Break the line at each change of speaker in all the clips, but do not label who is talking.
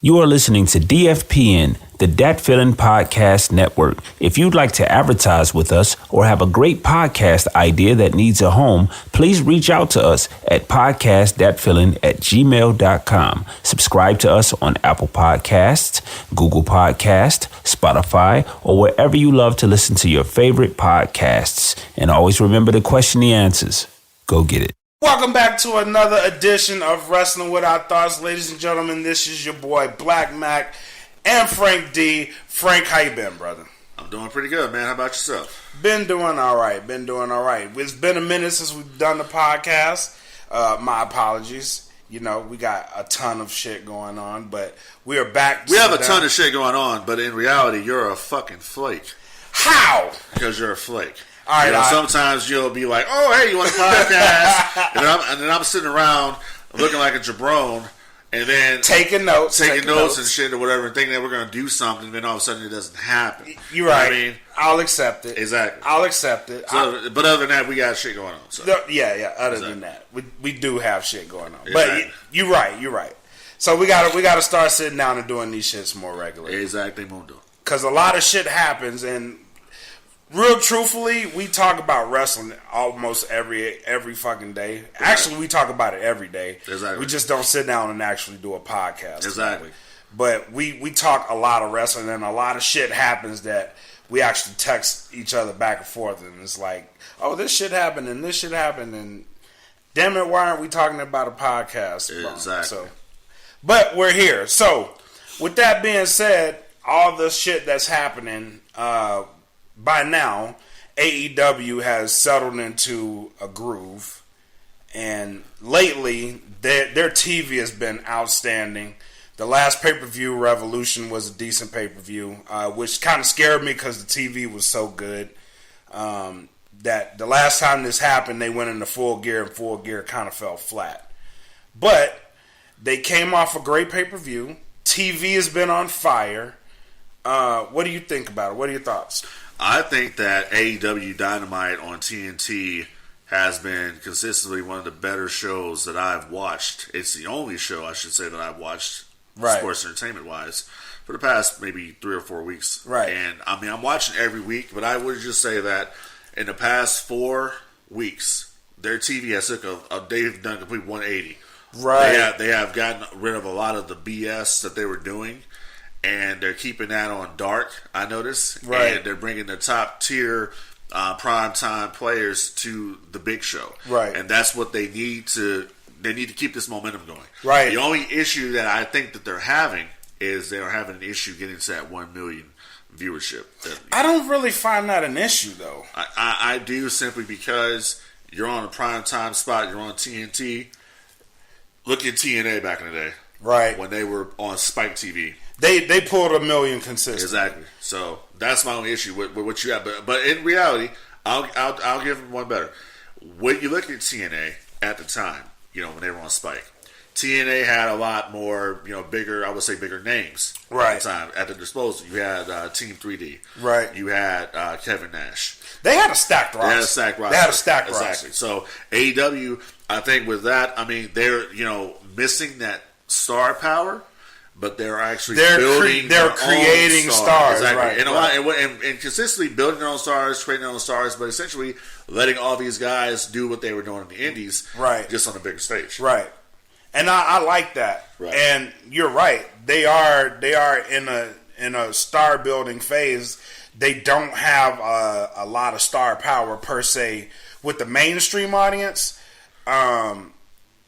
You are listening to DFPN, the Dat Feeling Podcast Network. If you'd like to advertise with us or have a great podcast idea that needs a home, please reach out to us at podcastdatfeeling@gmail.com. Subscribe to us on Apple Podcasts, Google Podcasts, Spotify, or wherever you love to listen to your favorite podcasts. And always remember to question the answers. Go get it.
Welcome back to another edition of Wrestling Without Thoughts. Ladies and gentlemen, this is your boy Blak Makk and Frank Dee. Frank, how you been, brother?
I'm doing pretty good, man. How about yourself?
Been doing all right. It's been a minute since we've done the podcast. My apologies. You know, we got a ton of shit going on, but we are back.
We have a ton of shit going on, but in reality, you're a fucking flake.
How?
Because you're a flake.
All right,
you know, sometimes you'll be like, "Oh, hey, you want a podcast?" and then I'm sitting around looking like a jabron, and then
taking notes
and shit or whatever, and thinking that we're going to do something, and then all of a sudden it doesn't happen.
You're right.
You know what I mean,
I'll accept it.
Exactly.
I'll accept it.
So, but other than that, we got shit going on. So.
Yeah. Other than that, we do have shit going on.
Exactly.
But you're right. So we gotta start sitting down and doing these shits more regularly.
Exactly, mundo.
Because a lot of shit happens, and real truthfully, we talk about wrestling almost every fucking day. Exactly. Actually, we talk about it every day.
Exactly.
We just don't sit down and actually do a podcast.
Exactly.
But we talk a lot of wrestling, and a lot of shit happens that we actually text each other back and forth, and it's like, oh, this shit happened, and this shit happened, and damn it, why aren't we talking about a podcast?
Exactly.
So, but we're here. So, with that being said, all the shit that's happening, by now, AEW has settled into a groove, and lately, their TV has been outstanding. The last pay-per-view, Revolution, was a decent pay-per-view, which kind of scared me because the TV was so good that the last time this happened, they went into Full Gear, and Full Gear kind of fell flat. But they came off a great pay-per-view. TV has been on fire. What do you think about it? What are your thoughts?
I think that AEW Dynamite on TNT has been consistently one of the better shows that I've watched. It's the only show, I should say, that I've watched,
right,
sports entertainment-wise, for the past maybe 3 or 4 weeks.
Right.
And, I mean, I'm watching every week, but I would just say that in the past 4 weeks, their TV has they've done a complete 180.
Right.
They have gotten rid of a lot of the BS that they were doing, and they're keeping that on dark, I notice.
Right.
And they're bringing the top tier primetime players to the big show.
Right.
And that's what they need to keep this momentum going.
Right.
The only issue that I think that they're having is they're having an issue getting to that 1 million viewership.
I don't really find that an issue, though.
I do, simply because you're on a primetime spot, you're on TNT. Look at TNA back in the day.
Right.
When they were on Spike TV.
They pulled 1 million consistently.
Exactly. So that's my only issue with what you have. But in reality, I'll give them one better. When you look at TNA at the time, you know, when they were on Spike, TNA had a lot more, you know, bigger names,
right,
at the time at their disposal. You had Team 3D,
right.
You had Kevin Nash.
They had a stacked roster.
Exactly. So AEW, I think with that, I mean, they're, you know, missing that star power. But they're actually creating
stars,
exactly.
Right,
And consistently building their own stars, creating their own stars, but essentially letting all these guys do what they were doing in the indies,
right,
just on a bigger stage,
right. And I like that.
Right.
And you're right. They are in a star building phase. They don't have a lot of star power per se with the mainstream audience.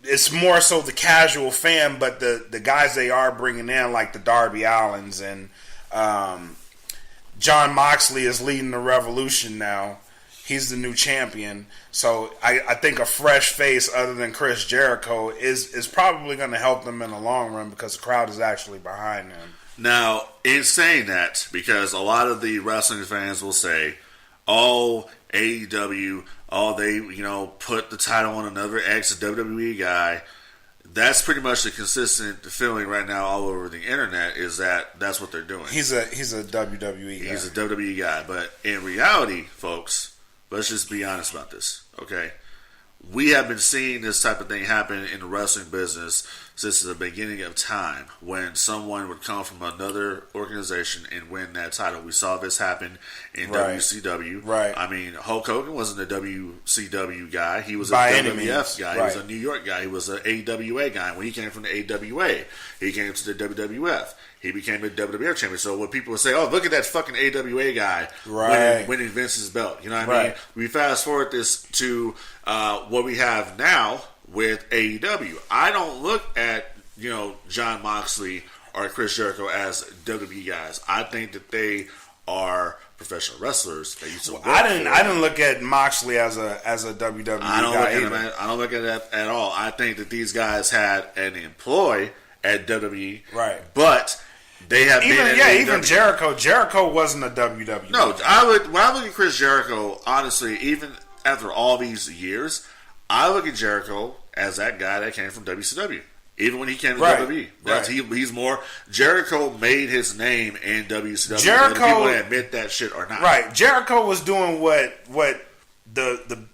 It's more so the casual fan, but the guys they are bringing in, like the Darby Allins and John Moxley is leading the Revolution now. He's the new champion. So I think a fresh face other than Chris Jericho is probably going to help them in the long run because the crowd is actually behind them.
Now, in saying that, because a lot of the wrestling fans will say, oh, AEW, they, you know, put the title on another ex-WWE guy. That's pretty much the consistent feeling right now all over the internet, is that that's what they're doing.
He's a WWE guy.
He's a WWE guy. But in reality, folks, let's just be honest about this, okay? We have been seeing this type of thing happen in the wrestling business since the beginning of time when someone would come from another organization and win that title. We saw this happen in WCW.
Right.
I mean, Hulk Hogan wasn't a WCW guy. He was a
By
WWF guy.
Right.
He was a New York guy. He was an AWA guy. When he came from the AWA, he came to the WWF. He became a WWF champion. So when people would say, "Oh, look at that fucking AWA guy winning Vince's belt," you know what I mean? We fast forward this to what we have now with AEW. I don't look at Jon Moxley or Chris Jericho as WWE guys. I think that they are professional wrestlers. They used to work
I didn't look at Moxley as a WWE guy.
I don't look at that at all. I think that these guys had an employ at WWE,
right?
But they have
even Jericho. Jericho wasn't a WWE.
No, when I look at Chris Jericho, honestly, even after all these years, I look at Jericho as that guy that came from WCW. Even when he came to WWE, he's more. Jericho made his name in WCW. Jericho, whether people admit that shit or not.
Right, Jericho was doing what the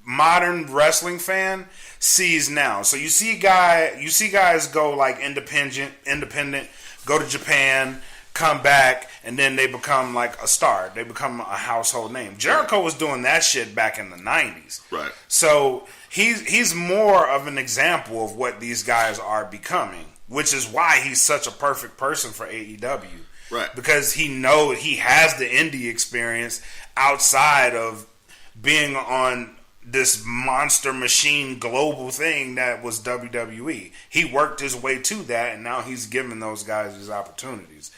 modern wrestling fan sees now. So you see guys go like independent, go to Japan, come back, and then they become like a star. They become a household name. Jericho was doing that shit back in the 90s.
Right.
So he's more of an example of what these guys are becoming, which is why he's such a perfect person for AEW.
Right.
Because he has the indie experience outside of being on this monster machine global thing that was WWE. He worked his way to that, and now he's giving those guys these opportunities.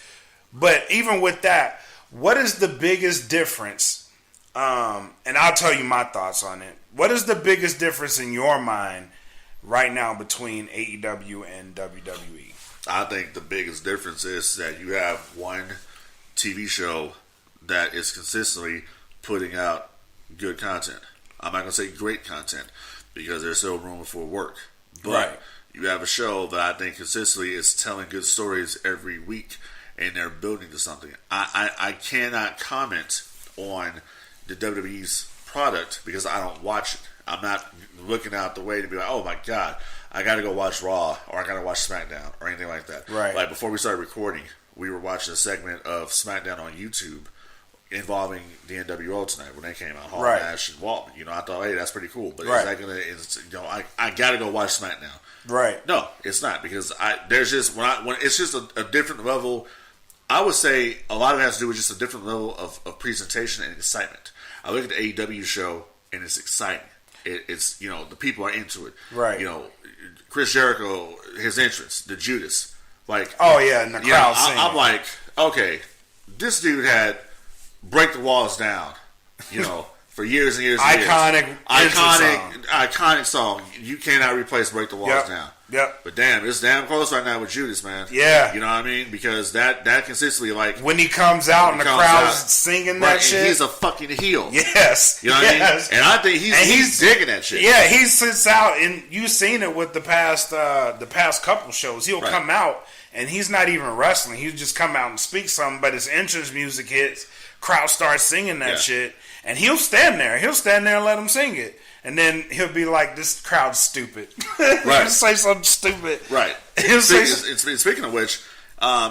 But even with that, what is the biggest difference? And I'll tell you my thoughts on it. What is the biggest difference in your mind right now between AEW and WWE?
I think the biggest difference is that you have one TV show that is consistently putting out good content. I'm not going to say great content because there's still room for work. But you have a show that I think consistently is telling good stories every week, and they're building to something. I cannot comment on the WWE's product because I don't watch it. I'm not looking out the way to be like, oh my God, I got to go watch Raw or I got to watch SmackDown or anything like that.
Right.
Like before we started recording, we were watching a segment of SmackDown on YouTube involving the NWO tonight when they came out, Hall, Nash, and Waltman. I thought, hey, that's pretty cool. But is that gonna? I got to go watch SmackDown.
Right.
No, it's not because there's just when it's just a different level. I would say a lot of it has to do with just a different level of presentation and excitement. I look at the AEW show and it's exciting. It's the people are into it.
Right.
Chris Jericho, his entrance, the Judas, like
and the crowd singing.
I'm like, okay, this dude had Break the Walls Down, for years and years and years. Iconic song. You cannot replace Break the Walls Down.
Yep.
But damn, it's damn close right now with Judas, man.
Yeah.
You know what I mean? Because that consistently, like,
when he comes out and the crowd's singing that shit.
He's a fucking heel.
Yes.
You know what I mean? And I think he's digging that shit.
Yeah, he sits out, and you've seen it with the past couple shows. He'll come out, and he's not even wrestling. He'll just come out and speak something, but his entrance music hits, crowd starts singing that shit, and he'll stand there. He'll stand there and let him sing it. And then he'll be like, this crowd's stupid.
Right.
He'll say something stupid.
Right. Speaking of which,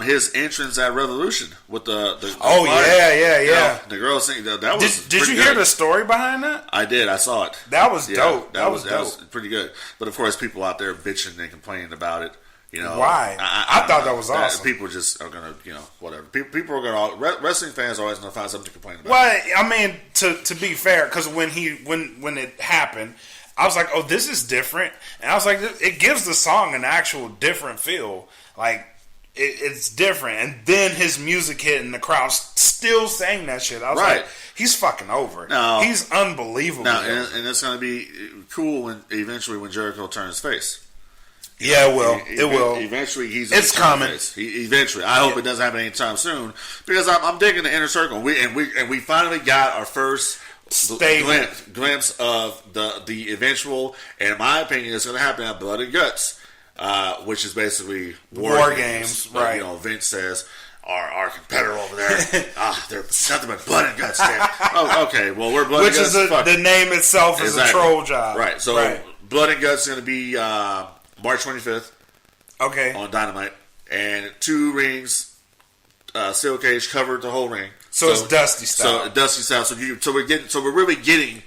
his entrance at Revolution with the the girl singing, that was
Did you hear the story behind that?
I did. I saw it.
That was dope. That was
pretty good. But of course, people out there bitching and complaining about it.
Why? I thought that was awesome.
People just are gonna, whatever. People are gonna. Wrestling fans are always gonna find something to complain about.
Well, I mean, to be fair, because when it happened, I was like, oh, this is different, and I was like, it gives the song an actual different feel. Like it's different, and then his music hit, and the crowd still sang that shit. I was like, he's fucking over.
No,
he's unbelievable.
No, and it's gonna be cool when Jericho turns face.
Yeah, it will. It will.
Eventually,
it's coming.
Eventually, I hope it doesn't happen anytime soon because I'm digging the inner circle. We finally got our first glimpse of the eventual. And in my opinion, it's going to happen at Blood and Guts, which is basically war games. Right? Vince says our competitor over there, they're nothing but blood and guts. Oh, okay. Well, we're Blood and Guts.
Which is the name itself is a troll job.
Right. So Blood and Guts is going to be. March 25th.
Okay.
On Dynamite, and 2 rings, steel cage covered the whole ring.
So it's Dusty style.
So Dusty style. So we're really getting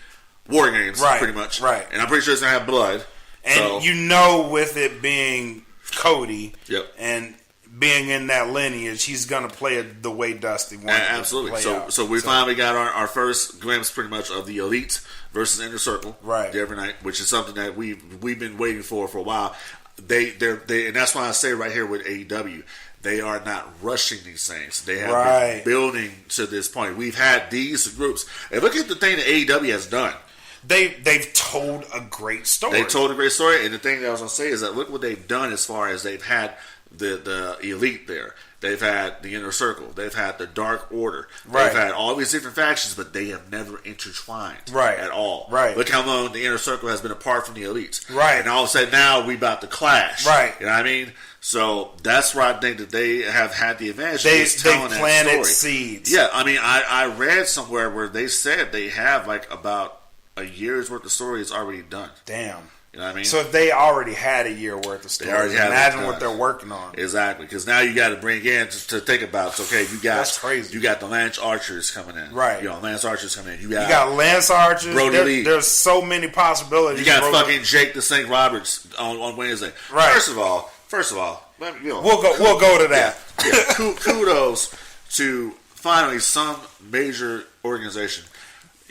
War Games,
right,
pretty much.
Right.
And I'm pretty sure it's gonna have blood.
And you know, with it being Cody,
yep.
and being in that lineage, he's gonna play it the way Dusty wanted.
Absolutely.
To play
so we finally got our first glimpse, pretty much, of the Elite versus Inner Circle,
right?
Every night, which is something that we've been waiting for a while. They and that's why I say right here with AEW, they are not rushing these things. They have been building to this point. We've had these groups, and look at the thing that AEW has done.
They've told a great story.
They told a great story, and the thing that I was going to say is that look what they've done as far as they've had the Elite there. They've had the Inner Circle. They've had the Dark Order.
Right.
They've had all these different factions, but they have never intertwined at all.
Right.
Look how long the Inner Circle has been apart from the Elite.
Right.
And all of a sudden now we about to clash.
Right.
You know what I mean? So that's where I think that they have had the advantage.
They
telling
planted
that story.
seeds.
Yeah, I mean, I read somewhere where they said they have like about a year's worth of story is already done.
Damn.
You know what I mean?
So if they already had a year worth of stories, imagine what they're working on.
Exactly, because now you got to bring in to think about. So, okay,
that's crazy.
You got the Lance Archers coming in,
right?
You know, Lance Archers coming in. You got
Lance Archers.
Brody Lee.
There's so many possibilities.
You got fucking Jake the Snake Roberts on Wednesday.
Right.
First of all, we'll
go to that.
Yeah. Kudos to finally some major organization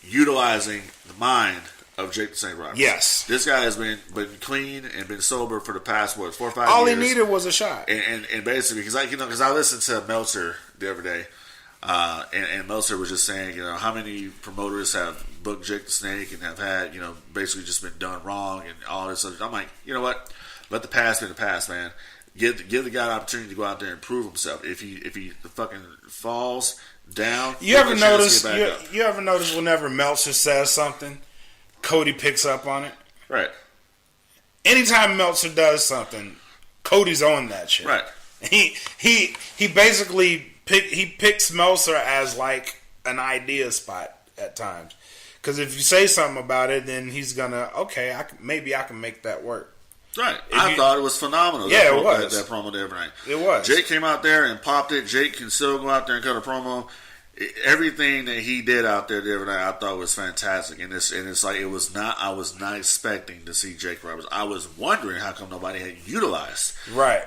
utilizing the mind of Jake the Snake Roberts.
Yes.
This guy has been clean and been sober for the past 4 or 5 years.
All he needed was a shot.
And basically, because I listened to Meltzer the other day, and Meltzer was just saying, how many promoters have booked Jake the Snake and have had, basically just been done wrong and all this other. I'm like, you know what? Let the past be the past, man. Give the guy an opportunity to go out there and prove himself. If he fucking falls down,
you ever notice whenever Meltzer says something, Cody picks up on it.
Right.
Anytime Meltzer does something, Cody's on that shit.
Right.
He basically picks Meltzer as like an idea spot at times. Because if you say something about it, then he's gonna maybe I can make that work.
Right. I thought it was phenomenal.
Yeah, it was.
That promo the other night.
It was.
Jake came out there and popped it. Jake can still go out there and cut a promo. Everything that he did out there the other night, I thought was fantastic. And it's like I was not expecting to see Jake Roberts. I was wondering how come nobody had utilized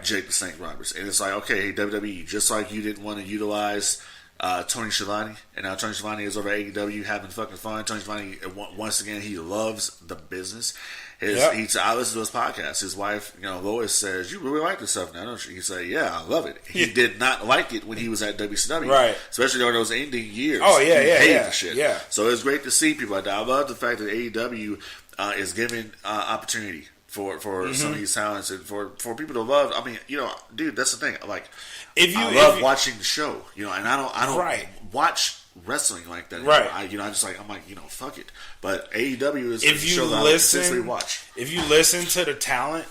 Jake the Snake Roberts. And it's like, okay, WWE, just like you didn't want to utilize Tony Schiavone, and now Tony Schiavone is over at AEW having fucking fun. Tony Schiavone, once again, he loves the business. I listen to his podcast. His wife, Lois, says, "You really like this stuff now, don't you?" He said, "Yeah, I love it." He did not like it when he was at WCW,
right?
Especially during those ending years.
Oh yeah,
he hated the shit.
Yeah.
So it's great to see people like that. I love the fact that AEW is giving opportunity for some of these talents and for people to love. I mean, dude, that's the thing. Like, I love watching the show, and I don't watch wrestling like that anymore.
Right.
I'm like, fuck it. But AEW is
if
a
you
show that I consistently watch. If
you listen to the talent,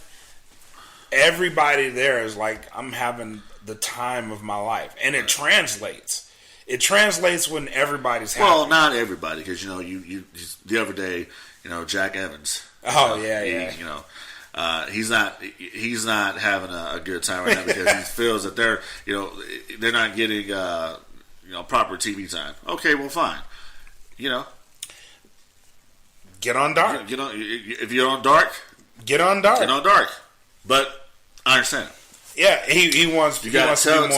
everybody there is like, I'm having the time of my life, and it translates. It translates when everybody's happy.
Well, not everybody, because you the other day, Jack Evans.
Oh yeah.
He's not having a good time right now because he feels that they're not getting proper TV time. Okay, well, fine.
Get on Dark.
If you're on Dark,
get on Dark.
Get on Dark. But I understand.
Yeah, he wants to be more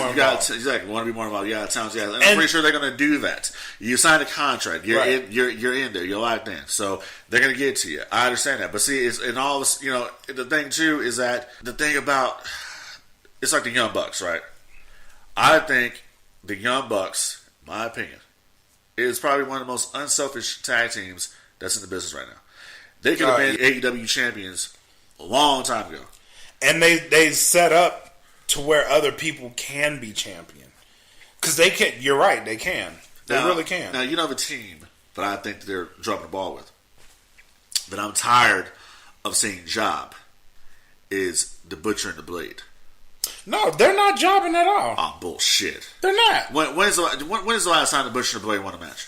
involved.
Exactly, want to be more involved. Yeah, it sounds. Yeah, and I'm pretty sure they're going to do that. You signed a contract. You're in there. You're locked in. So they're going to get to you. I understand that. But see, it's in all this. The thing too is that the thing about it's like the Young Bucks, right? I think the Young Bucks, in my opinion, is probably one of the most unselfish tag teams that's in the business right now. They could have been AEW champions a long time ago.
And they set up to where other people can be champion. Because they can. You're right, they can. They really can.
Now, have a team that I think they're dropping the ball with. But I'm tired of seeing job is the Butcher and the Blade.
No, they're not jobbing at all.
Oh, bullshit.
They're not.
When is the last time the Butcher and the Blade won a match?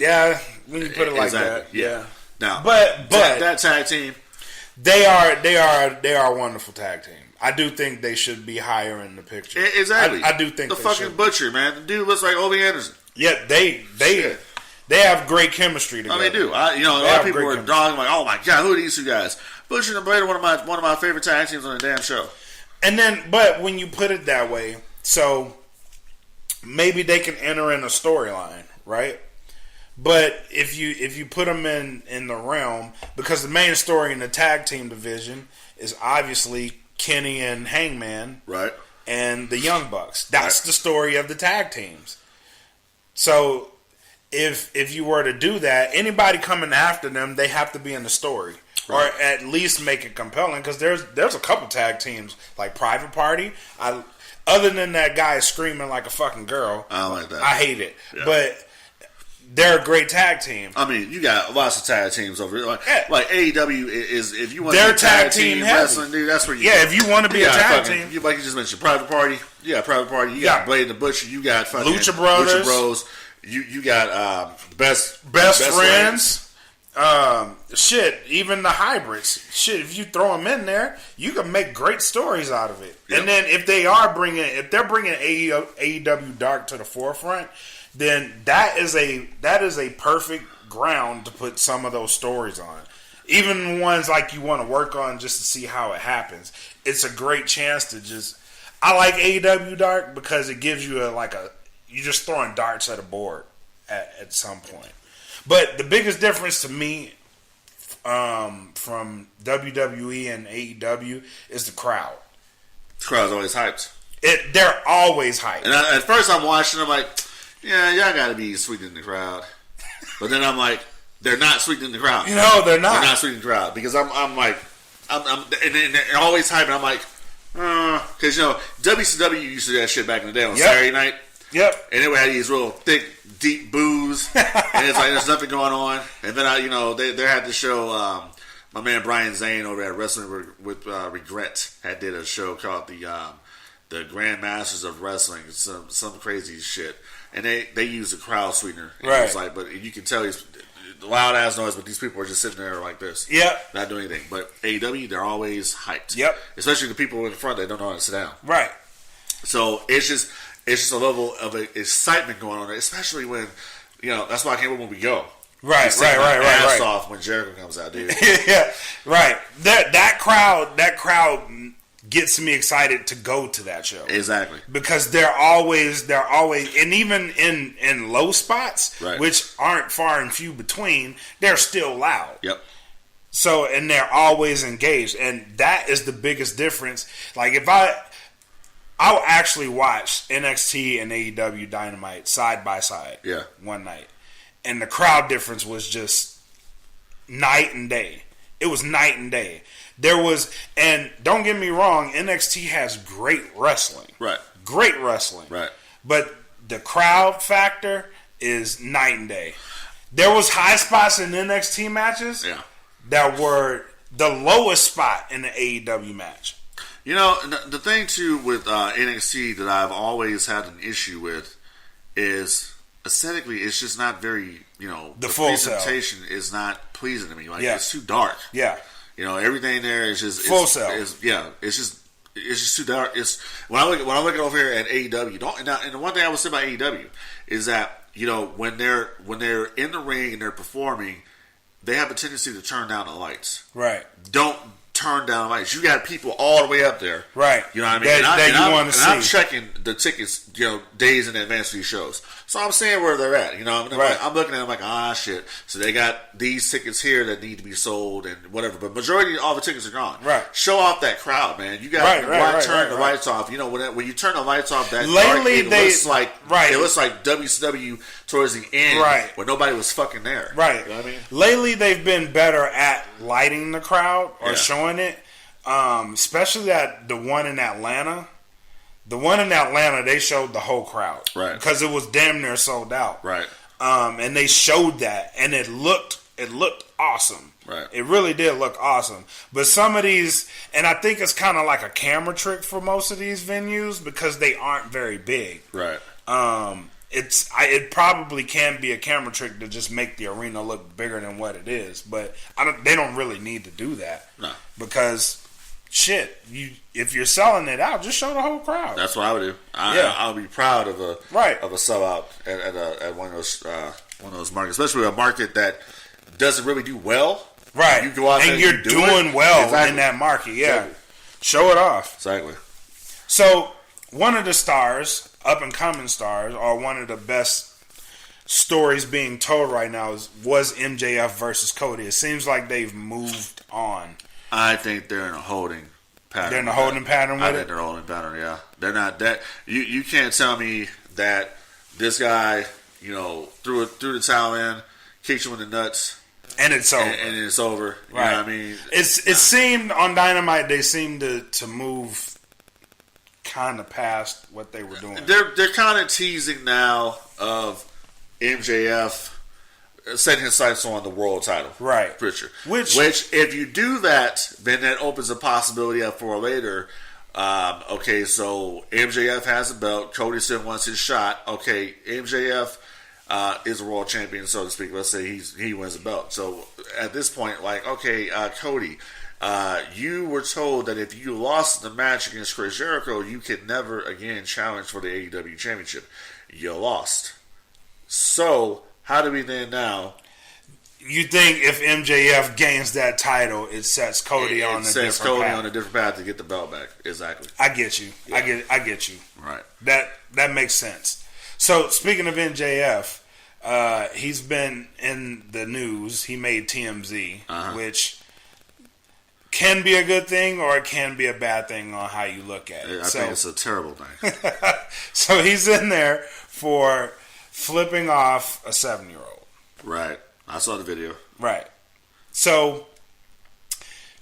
Yeah, when you put it like that.
Yeah. Now,
but
that tag team,
They are a wonderful tag team. I do think they should be higher in the picture.
Exactly.
I do think
the
they
fucking
should.
Butcher, man. The dude looks like Obi Anderson.
Yeah, they have great chemistry together.
Oh, they do. A lot of people were dogging like, oh my god, who are these two guys? Butcher and Blade are one of my favorite tag teams on the damn show.
And then, but when you put it that way, so maybe they can enter in a storyline, right? But if you put them in the realm, because the main story in the tag team division is obviously Kenny and Hangman,
right,
and the Young Bucks. That's the story of the tag teams. So if you were to do that, anybody coming after them, they have to be in the story, or at least make it compelling. Because there's a couple tag teams like Private Party. Other than that guy screaming like a fucking girl,
I don't like that.
I hate it, but they're a great tag team.
I mean, you got lots of tag teams over here. Like AEW is, if you want
to
be
be tag team
wrestling, dude, that's where you
go. If you want to be a tag team.
Like you just mentioned, Private Party. You got Private Party. You got Blade and the Butcher. You got fucking
Lucha Brothers.
Lucha Bros. You got best
friends. Shit, even the hybrids. Shit, if you throw them in there, you can make great stories out of it. Yep. And then if they're bringing AEW Dark to the forefront, then that is a perfect ground to put some of those stories on. Even ones like you want to work on just to see how it happens. It's a great chance to just. I like AEW Dark because it gives you you're just throwing darts at a board at some point. But the biggest difference to me from WWE and AEW is the crowd.
The crowd's always hyped.
They're always hyped.
And at first I'm watching, I'm like, yeah, y'all got to be sweetening the crowd. But then I'm like, they're not sweetening the crowd.
No, they're not.
They're not sweetening the crowd because I'm and they're always hyping. I'm like, because WCW used to do that shit back in the day on Saturday night.
Yep.
And they would have these real thick, deep boos, and it's like there's nothing going on. And then they had the show. My man Brian Zane over at Wrestling with Regret did a show called the Grandmasters of Wrestling. Some crazy shit, and they used a crowd sweetener. And it was like, but you can tell he's loud ass noise, but these people are just sitting there like this. Yep. Not doing anything. But AEW, they're always hyped. Yep. Especially the people in front, they don't know how to sit down. Right. So it's just a level of excitement going on there, especially when, that's why I can't wait when we go. Right. Ass off when Jericho comes out, dude.
Yeah, right. That crowd gets me excited to go to that show.
Exactly.
Because they're always, and even in low spots, which aren't far and few between, they're still loud. Yep. So, and they're always engaged, and that is the biggest difference. Like if I'll actually watch NXT and AEW Dynamite side by side one night. And the crowd difference was just night and day. It was night and day. And don't get me wrong, NXT has great wrestling. Right. Great wrestling. Right. But the crowd factor is night and day. There was high spots in NXT matches that were the lowest spot in the AEW match.
The thing too with NXT that I've always had an issue with is aesthetically, it's just not very, the full presentation is not pleasing to me. Like it's too dark. Yeah. Everything there is just full cell. It's just too dark. It's when I look over here at AEW. And the one thing I would say about AEW is that when they're in the ring and they're performing, they have a tendency to turn down the lights. Right. Don't turn down lights. You got people all the way up there. Right. You know what I mean? I'm checking the tickets, days in advance for these shows. So I'm saying where they're at. I'm looking at them like, shit. So they got these tickets here that need to be sold and whatever. But majority of all the tickets are gone. Right. Show off that crowd, man. You got to turn the lights off. When you turn the lights off, that lately dark, it looks like WCW towards the end, where nobody was fucking there. Right. You know what I mean?
Lately, they've been better at lighting the crowd or showing it, especially at the one in Atlanta. The one in Atlanta, they showed the whole crowd, right? Because it was damn near sold out, right? And they showed that, and it looked awesome, right? It really did look awesome. But some of these, and I think it's kind of like a camera trick for most of these venues because they aren't very big, right? it probably can be a camera trick to just make the arena look bigger than what it is, but they don't really need to do that.
No.
Because shit, if you're selling it out, just show the whole crowd.
That's what I would do. I'll be proud of a sellout at one of those markets, especially a market that doesn't really do well.
Right.
You go out
and you're doing well in that market. Yeah. Exactly. Show it off.
Exactly.
So one of the stars, up and coming stars, or one of the best stories being told right now was MJF versus Cody. It seems like they've moved on. I
think they're in a holding pattern.
They're in a holding pattern with it?
I think they're a holding pattern, yeah. They're not that... You can't tell me that this guy, threw the towel in, kicked you in the nuts...
And it's over.
And it's over. You
right.
know what I mean?
It seemed on Dynamite they seemed to move kind of past what they were doing.
They're kind of teasing now of MJF setting his sights on the world title.
Right.
Picture. Which if you do that, then that opens a possibility up for later. Okay, so MJF has a belt. Cody still wants his shot. Okay, MJF is a world champion, so to speak. Let's say he wins the belt. So at this point, okay, Cody, you were told that if you lost the match against Chris Jericho, you could never again challenge for the AEW championship. You lost. So how do we then now?
You think if MJF gains that title, it sets Cody on a different path.
On a different path to get the belt back. Exactly.
I get you. Yeah. I get you.
Right.
That makes sense. So speaking of MJF. He's been in the news. He made TMZ, which can be a good thing or it can be a bad thing on how you look at it.
I think it's a terrible thing.
So he's in there for flipping off a 7-year-old.
Right. I saw the video.
Right. So,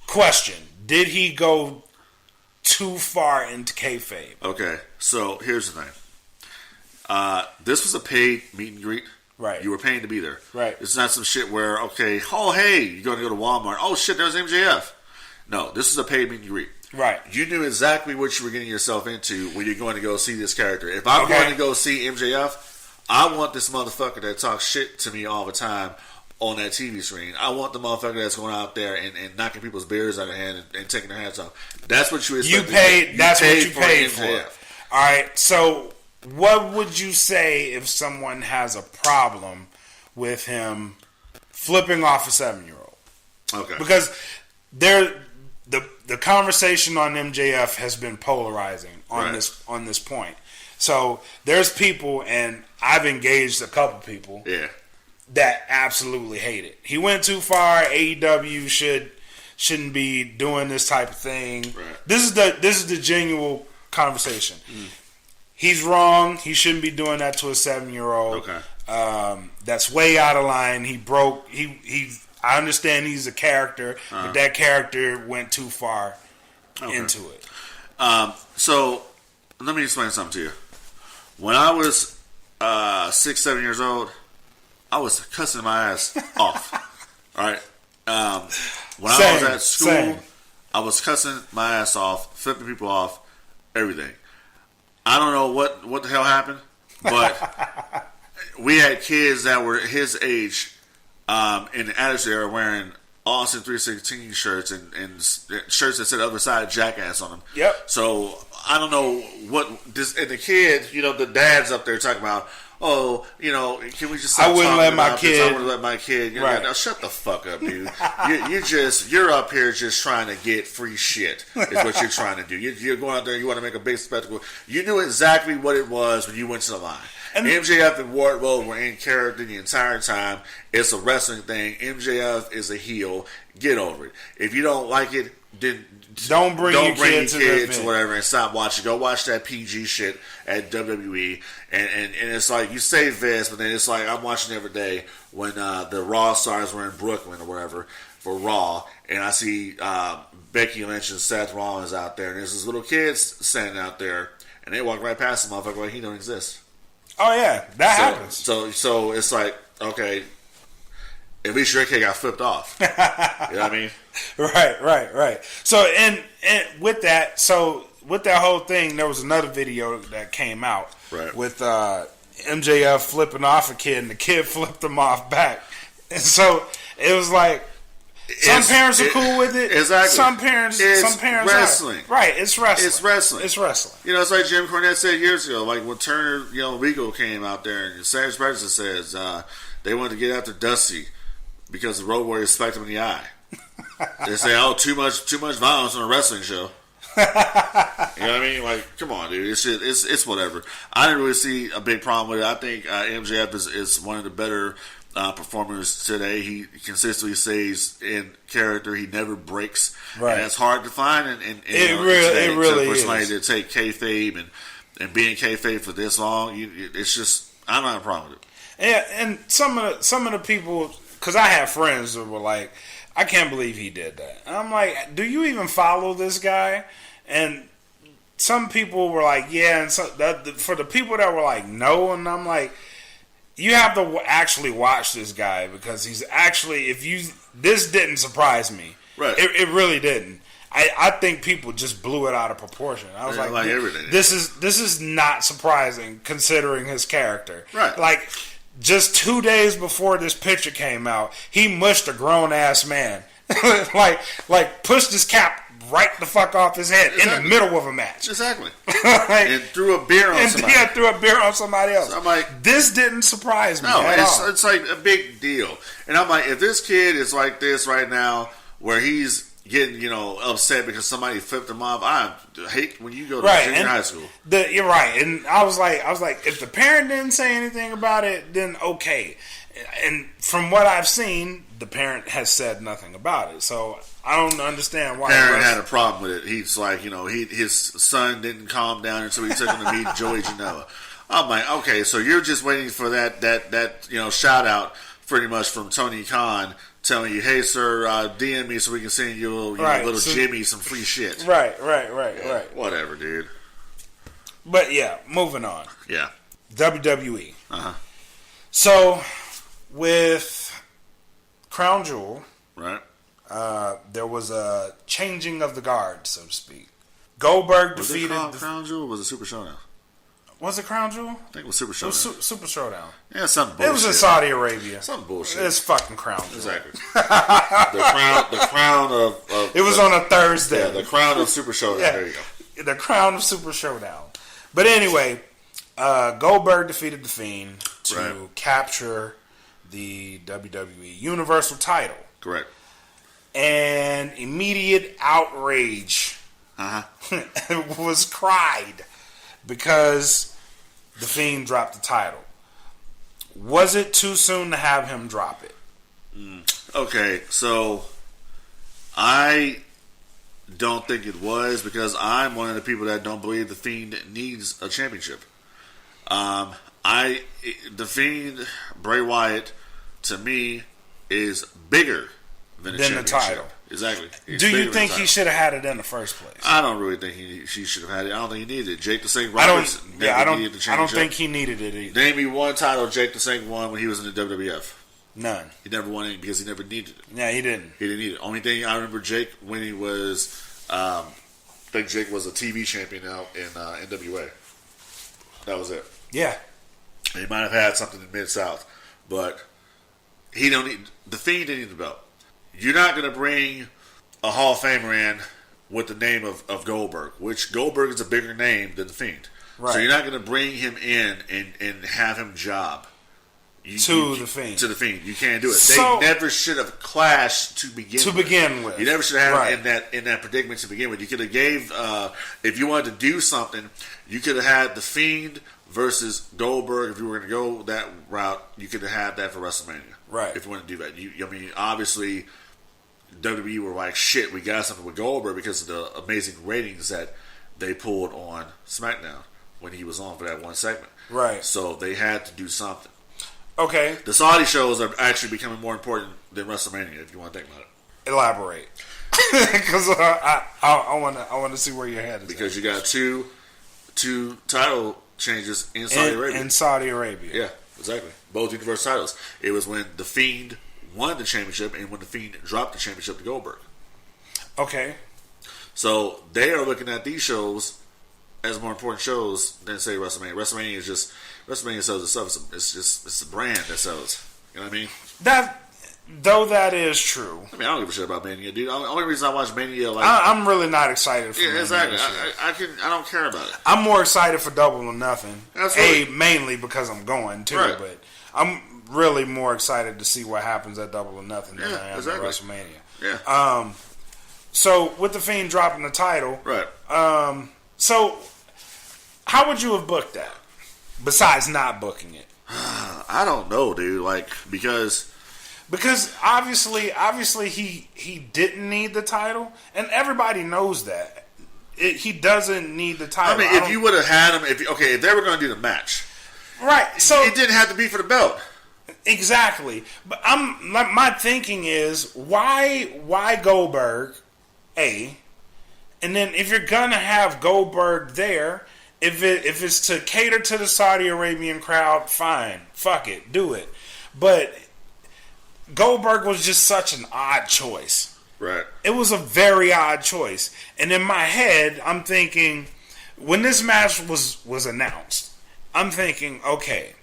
question. Did he go too far into kayfabe?
Okay. So, here's the thing. This was a paid meet and greet.
Right.
You were paying to be there.
Right.
It's not some shit where, okay, oh, hey, you're going to go to Walmart. Oh, shit, there's MJF. No, this is a paid meet and greet.
Right.
You knew exactly what you were getting yourself into when you're going to go see this character. If I'm going to go see MJF, I want this motherfucker that talks shit to me all the time on that TV screen. I want the motherfucker that's going out there and knocking people's beers out of hand and taking their hats off. That's what you expect.
That's what you paid for. All right, so... What would you say if someone has a problem with him flipping off a 7-year-old?
Okay.
Because the conversation on MJF has been polarizing on this point. So there's people, and I've engaged a couple people that absolutely hate it. He went too far. AEW shouldn't be doing this type of thing.
Right.
This is the genuine conversation. He's wrong. He shouldn't be doing that to a 7-year-old.
Okay.
That's way out of line. He broke. I understand he's a character, but that character went too far into it.
So let me explain something to you. When I was 6, 7 years old, I was cussing my ass off. All right. When I was at school, I was cussing my ass off, flipping people off, everything. I don't know what the hell happened, but we had kids that were his age in the Attitude Era wearing Austin 316 shirts and shirts that said "Other Side Jackass" on them.
Yep.
So I don't know what this and the kid, the dad's up there talking about. Oh, can we just?
I wouldn't let my kid.
I wouldn't let my kid. Right. Now shut the fuck up, dude. You're up here just trying to get free shit. Is what you're trying to do. You're going out there. You want to make a big spectacle. You knew exactly what it was when you went to the line. And MJF and Wardlow were in character the entire time. It's a wrestling thing. MJF is a heel. Get over it. If you don't like it, then
don't bring your kids
to whatever and stop watching. Go watch that PG shit at WWE. And it's like, you say this, but then it's like, I'm watching every day when the Raw stars were in Brooklyn or whatever for Raw, and I see Becky Lynch and Seth Rollins out there, and there's these little kids standing out there, and they walk right past the motherfucker like he don't exist.
Oh yeah, that happens.
So it's like, okay, at least your kid got flipped off. You know what I mean?
Right. So and with that, whole thing, there was another video that came out with MJF flipping off a kid, and the kid flipped him off back. And so it was like some parents are cool with it.
Exactly.
Some parents
wrestling.
aren't. Right, it's wrestling.
It's wrestling.
It's wrestling.
You know, it's like Jim Cornette said years ago. Like when Turner, Rico came out there, and Savage Predator says they wanted to get after Dusty because the Road Warriors spiked him in the eye. They say, "Oh, too much violence on a wrestling show." You know what I mean? Like, come on, dude. It's whatever. I didn't really see a big problem with it. I think MJF is one of the better performers today. He consistently stays in character. He never breaks. Right. And that's hard to find. It really for somebody to take kayfabe and being kayfabe for this long, it's just, I don't have a problem with it.
And some of the people, because I have friends that were like, I can't believe he did that. And I'm like, do you even follow this guy? And some people were like, yeah. And so for the people that were like, no, and I'm like, you have to actually watch this guy because he's actually, this didn't surprise me.
Right.
It really didn't. I think people just blew it out of proportion. I was like
everything.
This is not surprising considering his character.
Right.
Like, just 2 days before this picture came out, he mushed a grown ass man, like pushed his cap right the fuck off his head in the middle of a match.
Exactly. And threw a beer on somebody.
Yeah, threw a beer on somebody else.
So I'm like,
this didn't surprise me.
No,
at all.
It's like a big deal. And I'm like, if this kid is like this right now, where he's getting upset because somebody flipped him off, I hate when you go to junior high school.
You're right, and I was like, if the parent didn't say anything about it, then okay. And from what I've seen, the parent has said nothing about it. So I don't understand why.
The parent had a problem with it. He's like, his son didn't calm down until he took him to meet Joey Janela. I'm like, okay, so you're just waiting for that shout out pretty much from Tony Khan telling you, hey, sir, DM me so we can send you little Jimmy some free shit.
Right.
Whatever, dude.
But yeah, moving on.
Yeah.
WWE.
Uh-huh.
So, with Crown Jewel,
right,
there was a changing of the guard, so to speak. Goldberg defeated...
Was it Crown Jewel or was it Super Showdown?
Was it Crown Jewel?
I think it was Super Showdown.
It was Super Showdown.
Yeah, something bullshit.
It was in Saudi Arabia.
Some bullshit.
It's fucking Crown Jewel.
Exactly. the crown of
it was on a Thursday.
Yeah, the crown of Super Showdown. Yeah. There you go.
The crown of Super Showdown. But anyway, Goldberg defeated The Fiend to capture the WWE Universal title.
Correct.
And immediate outrage was cried because The Fiend dropped the title. Was it too soon to have him drop it?
Okay, so I don't think it was because I'm one of the people that don't believe The Fiend needs a championship. The Fiend, Bray Wyatt, to me, is bigger than the title. Exactly.
Do you think he should have had it in the first place?
I don't really think he should have had it. I don't think he needed it. Jake the Snake Roberts needed the championship.
I don't think he needed it either.
Name me one title Jake the Snake won when he was in the WWF.
None.
He never won it because he never needed it.
Yeah, he didn't.
He didn't need it. Only thing I remember Jake winning was, I think Jake was a TV champion out in NWA. That was it.
Yeah.
He might have had something in Mid-South, but he don't need, the Fiend didn't need the belt. You're not going to bring a Hall of Famer in with the name of Goldberg, which Goldberg is a bigger name than the Fiend. Right. So you're not going to bring him in and have him job.
The Fiend.
To the Fiend. You can't do it. They never should have clashed to begin with. You never should have had him in that predicament to begin with. You could have gave, if you wanted to do something, you could have had the Fiend versus Goldberg. If you were going to go that route, you could have had that for WrestleMania. Right. If you want to do that. Obviously, WWE were like, shit, we got something with Goldberg because of the amazing ratings that they pulled on SmackDown when he was on for that one segment. Right. So they had to do something. Okay. The Saudi shows are actually becoming more important than WrestleMania, if you want to think about it.
Elaborate. Because I want to see where your head is.
Because you got two title changes in Saudi Arabia.
In Saudi Arabia.
Yeah, exactly. Both Universal titles. It was when The Fiend won the championship and when The Fiend dropped the championship to Goldberg.
Okay.
So they are looking at these shows as more important shows than say WrestleMania. WrestleMania sells itself. It's a brand that sells. You know what I mean?
That is true.
I mean, I don't give a shit about Mania, dude. The only reason I watch Mania,
I'm really not excited for Mania.
Exactly. I don't care about it.
I'm more excited for Double or Nothing.
Absolutely.
Mainly because I'm going too,
right.
But I'm really more excited to see what happens at Double or Nothing than I am at WrestleMania.
Yeah.
So with the Fiend dropping the title,
right.
So how would you have booked that? Besides not booking it,
I don't know, dude. Because
obviously he didn't need the title, and everybody knows that. He doesn't need the title.
I mean, if you would have had him, if they were going to do the match,
right? So
it didn't have to be for the belt.
Exactly. But my thinking is why Goldberg, and then if you're gonna have Goldberg there, if it's to cater to the Saudi Arabian crowd, fine, fuck it, do it. But Goldberg was just such an odd choice.
Right.
It was a very odd choice. And in my head, I'm thinking, when this match was announced, I'm thinking, okay,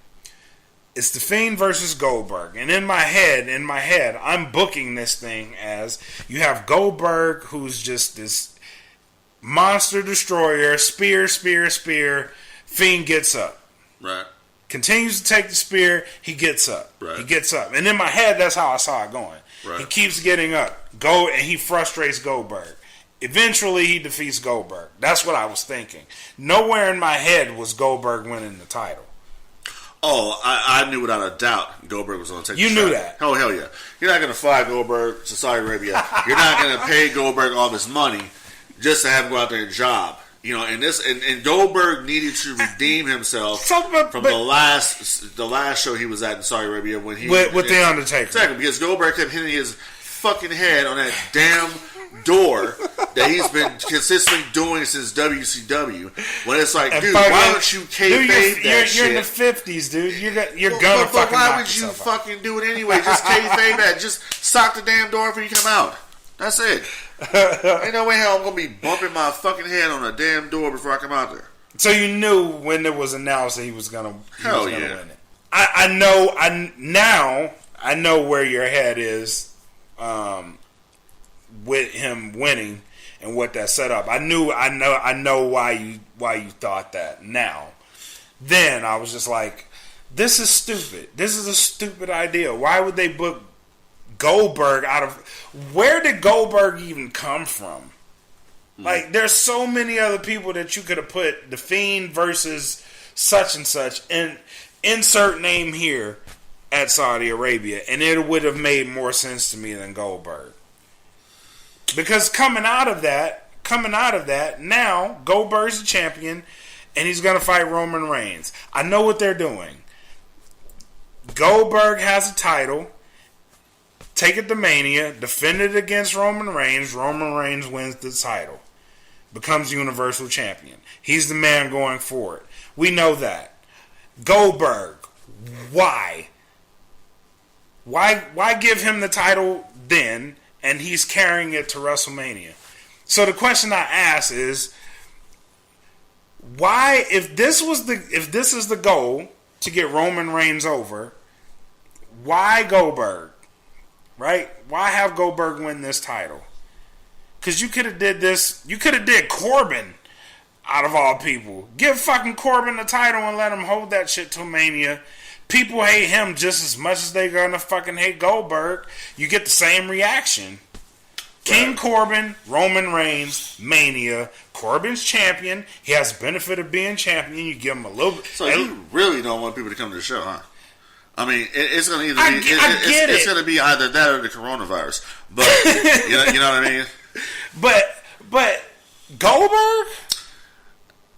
it's The Fiend versus Goldberg. And in my head, I'm booking this thing as you have Goldberg, who's just this monster destroyer, spear. Fiend gets up.
Right.
Continues to take the spear. He gets up.
Right.
He gets up. And in my head, that's how I saw it going.
Right.
He keeps getting up. And he frustrates Goldberg. Eventually, he defeats Goldberg. That's what I was thinking. Nowhere in my head was Goldberg winning the title.
Oh, I knew without a doubt Goldberg was going to take the
You
shot.
knew that.
Oh, hell yeah. You're not going to fly Goldberg to Saudi Arabia. You're not going to pay Goldberg all this money just to have him go out there and job. And Goldberg needed to redeem himself from the last show he was at in Saudi Arabia when he
with the Undertaker.
Exactly, because Goldberg kept hitting his fucking head on that damn door that he's been consistently doing since WCW. When it's like, dude, why don't you kayfabe that shit?
You're in the 50s, dude. You're gonna fucking. But
why would you fucking do it anyway? Just kayfabe that. Just sock the damn door before you come out. That's it. Ain't no way hell I'm gonna be bumping my fucking head on a damn door before I come out there.
So you knew when it was announced that he was gonna win it. I know where your head is with him winning and what that set up. I know why you thought that. Now, then I was just like, this is stupid. This is a stupid idea. Why would they book Goldberg out of... Where did Goldberg even come from? Like, there's so many other people that you could have put The Fiend versus such and such and insert name here at Saudi Arabia, and it would have made more sense to me than Goldberg. Because coming out of that, now Goldberg's the champion, and he's going to fight Roman Reigns. I know what they're doing. Goldberg has a title. Take it to Mania, defend it against Roman Reigns. Roman Reigns wins the title. Becomes Universal Champion. He's the man going forward. We know that. Goldberg, why? Why give him the title then, and he's carrying it to WrestleMania? So the question I ask is, why, if this is the goal to get Roman Reigns over, why Goldberg? Right? Why have Goldberg win this title? Because you could have did this. You could have did Corbin out of all people. Give fucking Corbin the title and let him hold that shit till Mania. People hate him just as much as they're gonna fucking hate Goldberg. You get the same reaction. King Corbin, Roman Reigns, Mania. Corbin's champion. He has the benefit of being champion. You give him a little.
So you really don't want people to come to the show, huh? I mean, it's going to either be it's going to be either that or the coronavirus. But you know what I mean.
But Goldberg,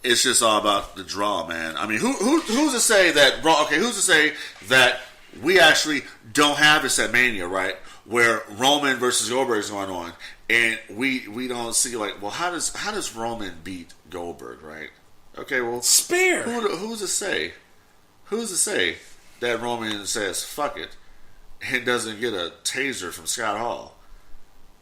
it's just all about the draw, man. I mean, who's to say that? Okay, who's to say that we actually don't have this at Mania, right? Where Roman versus Goldberg is going on, and we don't see like, well, how does Roman beat Goldberg, right? Okay, well,
spear.
Who's to say? Who's to say that Roman says fuck it and doesn't get a taser from Scott Hall?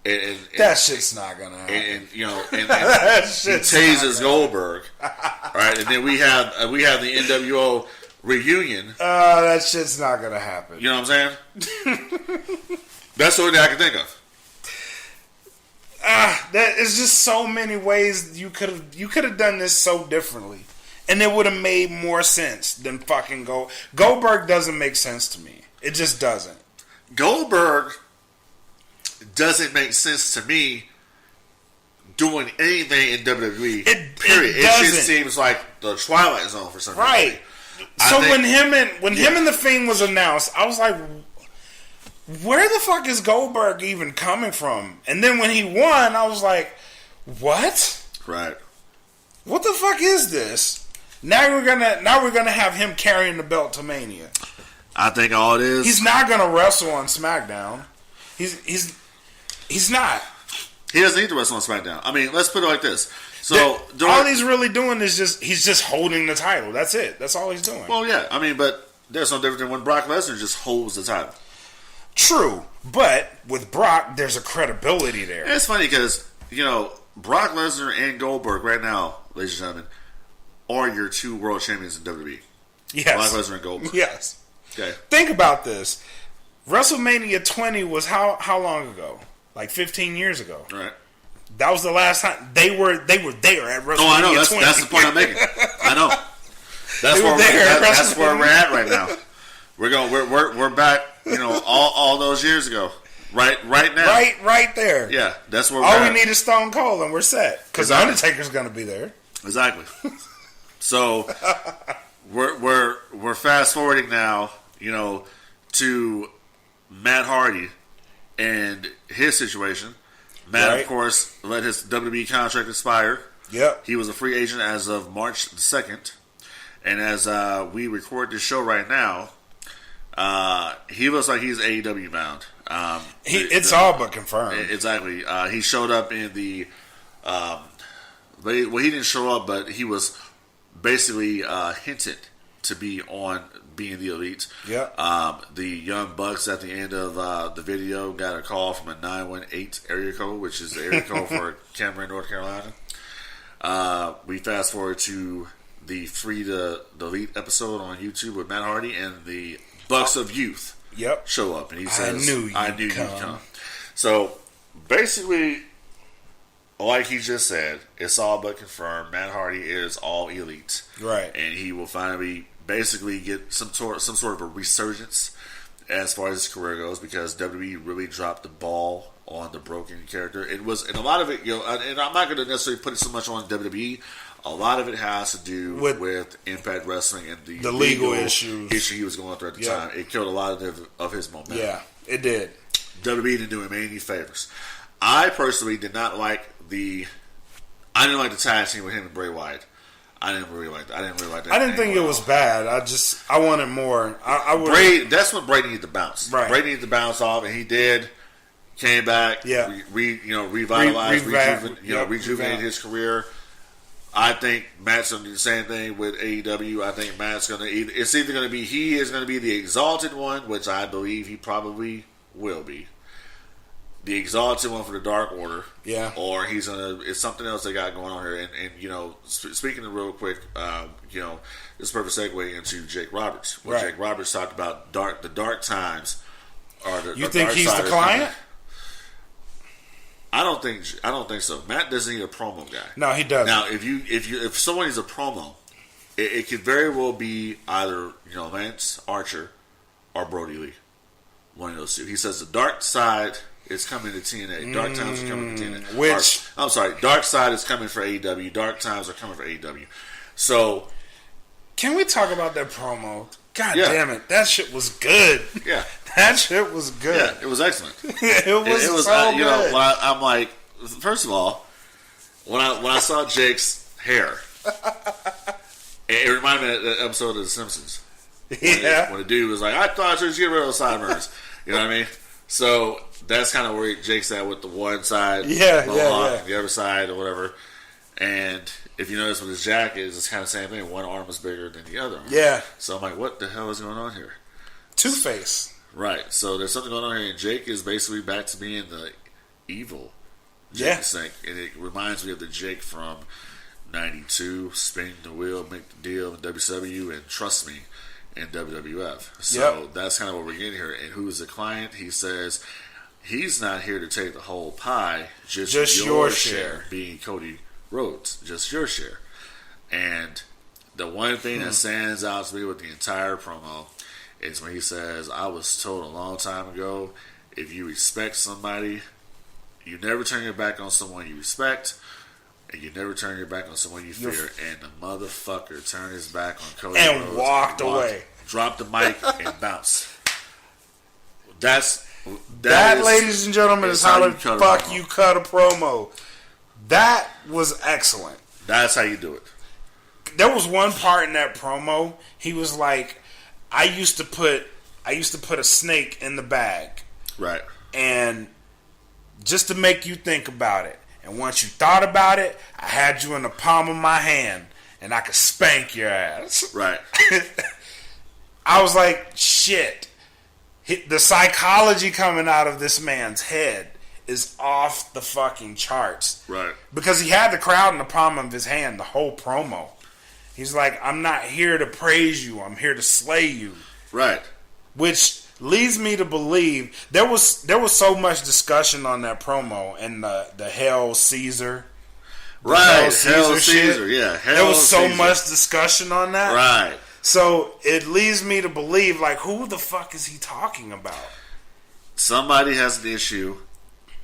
And
that shit's not gonna happen.
And he tases Goldberg. Right, and then we have the NWO reunion.
That shit's not gonna happen.
You know what I'm saying? That's the only thing I can think of.
That is just so many ways you could have done this so differently, and it would have made more sense than fucking Goldberg doesn't make sense to me. It just doesn't.
Goldberg doesn't make sense to me doing anything in WWE. Period. It just seems like the Twilight Zone for some reason.
Right. So when him and the Fiend was announced, I was like, where the fuck is Goldberg even coming from? And then when he won, I was like, what?
Right.
What the fuck is this? Now we're gonna have him carrying the belt to Mania.
I think all it is.
He's not gonna wrestle on SmackDown. He's not.
He doesn't need to wrestle on SmackDown. I mean, let's put it like this. So
all he's really doing is he's just holding the title. That's it. That's all he's doing.
Well, yeah. I mean, but there's no difference than when Brock Lesnar just holds the title.
True, but with Brock, there's a credibility there.
And it's funny because Brock Lesnar and Goldberg right now, ladies and gentlemen, are your two world champions in WWE.
Yes,
Brock Lesnar and Goldberg.
Yes.
Okay.
Think about this. WrestleMania 20 was how long ago? Like 15 years ago.
Right.
That was the last time they were there at WrestleMania.
Oh, I know. That's the point I'm making. I know. That's where we're at right now. We're back. All those years ago. Right now.
Right there.
Yeah, that's where.
All we need is Stone Cold, and we're set. Because
exactly.
the Undertaker's going to be there.
Exactly. So we're fast forwarding now. To Matt Hardy and his situation. Matt, of course, let his WWE contract expire.
Yep.
He was a free agent as of March 2nd. And as we record this show right now, he looks like he's AEW bound.
It's all but confirmed.
Exactly. He showed up in the... he didn't show up, but he was basically hinted to be on being the Elite.
Yeah.
The Young Bucks at the end of the video got a call from a 918 area code, which is the area code for Cameron, North Carolina. We fast forward to the Free the Elite episode on YouTube with Matt Hardy, and the Bucks of Youth show up, and he says, "I knew you'd come." So basically, like he just said, it's all but confirmed. Matt Hardy is all Elite,
right?
And he will finally basically get some sort of a resurgence as far as his career goes, because WWE really dropped the ball on the broken character. It was, and a lot of it, and I'm not going to necessarily put it so much on WWE. A lot of it has to do with Impact Wrestling and the
legal issue
he was going through at the time. It killed a lot of his momentum.
Yeah, it did.
WWE didn't do him any favors. I personally did not like the tag team with him and Bray Wyatt. I didn't really like that. I didn't
think it was bad. I wanted more.
That's when Bray needed to bounce.
Right.
Bray needed to bounce off, and he did. Came back.
Yeah.
Revitalized, rejuvenated his career. I think Matt's going to do the same thing with AEW. I think Matt's going to it's either going to be he is going to be the exalted one, which I believe he probably will be. The exalted one for the Dark Order, or he's gonna. It's something else they got going on here. And speaking of real quick, this is a perfect segue into Jake Roberts. What Jake Roberts talked about the dark times.
You think he's the client?
I don't think so. Matt doesn't need a promo guy.
No, he doesn't.
Now, if someone needs a promo, it could very well be either Lance Archer or Brody Lee. One of those two. He says the dark side. It's coming to TNA. Dark Times are coming to TNA. Dark Side is coming for AEW. Dark Times are coming for AEW. So,
can we talk about that promo? God damn it, that shit was good.
Yeah,
that shit was good.
Yeah, it was excellent.
it was so good.
I'm like, first of all, when I saw Jake's hair, it reminded me of that episode of The Simpsons. When the dude was like, "I thought you should get rid of those sideburns." You know what I mean? So that's kind of where Jake's at with the one side, the other side, or whatever. And if you notice with his jacket, it's kind of the same thing. One arm is bigger than the other.
Yeah.
So I'm like, what the hell is going on here?
Two-Face.
Right. So there's something going on here, and Jake is basically back to being the evil.
Yeah.
And it reminds me of the Jake from '92, spinning the wheel, make the deal in WCW, and trust me, in WWF. So that's kind of what we're getting here. And who is the client? He says he's not here to take the whole pie, just your share. Being Cody Rhodes, just your share. And the one thing that stands out to me with the entire promo is when he says, I was told a long time ago, if you respect somebody, you never turn your back on someone you respect, and you never turn your back on someone you fear. And the motherfucker turned his back on Cody
and
Rhodes
walked away.
Dropped the mic and bounced. That,
ladies and gentlemen, is how the fuck you cut a promo. That was excellent.
That's how you do it.
There was one part in that promo. He was like, I used to put a snake in the bag.
Right.
And just to make you think about it. And once you thought about it, I had you in the palm of my hand and I could spank your ass.
Right.
I was like, shit. The psychology coming out of this man's head is off the fucking charts.
Right.
Because he had the crowd in the palm of his hand the whole promo. He's like, I'm not here to praise you. I'm here to slay you.
Right.
Which leads me to believe there was so much discussion on that promo and the Hell Caesar.
Right.
Hell Caesar,
yeah.
There was so much discussion on that.
Right.
So it leads me to believe, like, who the fuck is he talking about?
Somebody has an issue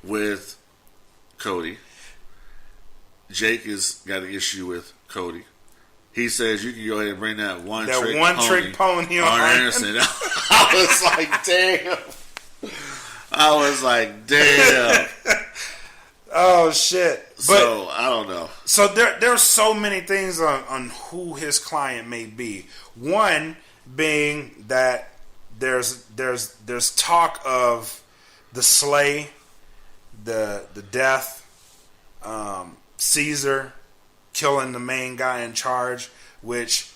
with Cody. Jake has got an issue with Cody. He says you can go ahead and bring that one-trick pony on Anderson. I was like, damn.
Oh, shit.
So, I don't know.
So there's so many things on who his client may be. One being that there's talk of the slay, the death, Caesar killing the main guy in charge, which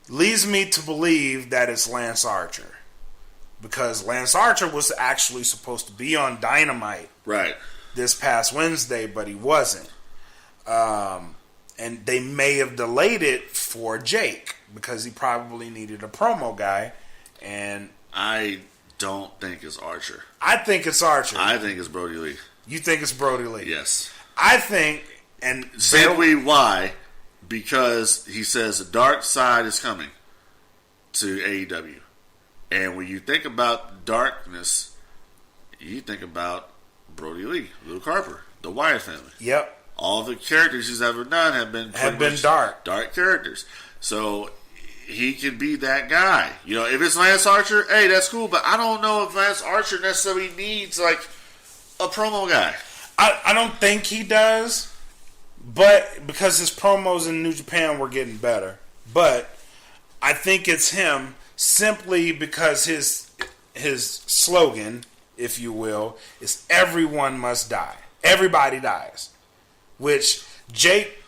leads me to believe that it's Lance Archer. Because Lance Archer was actually supposed to be on Dynamite this past Wednesday, but he wasn't. And they may have delayed it for Jake because he probably needed a promo guy. And
I don't think it's Archer.
I think it's Archer.
I think it's Brody Lee.
You think it's Brody Lee?
Yes.
I think, and
simply why? Because he says the dark side is coming to AEW. And when you think about darkness, you think about Brody Lee, Luke Harper, the Wyatt family.
Yep.
All the characters he's ever done have been
dark
characters. So he could be that guy. You know, if it's Lance Archer, hey, that's cool. But I don't know if Lance Archer necessarily needs like a promo guy.
I don't think he does, but because his promos in New Japan were getting better. But I think it's him simply because his slogan, if you will, is everyone must die. Everybody dies. Which Jake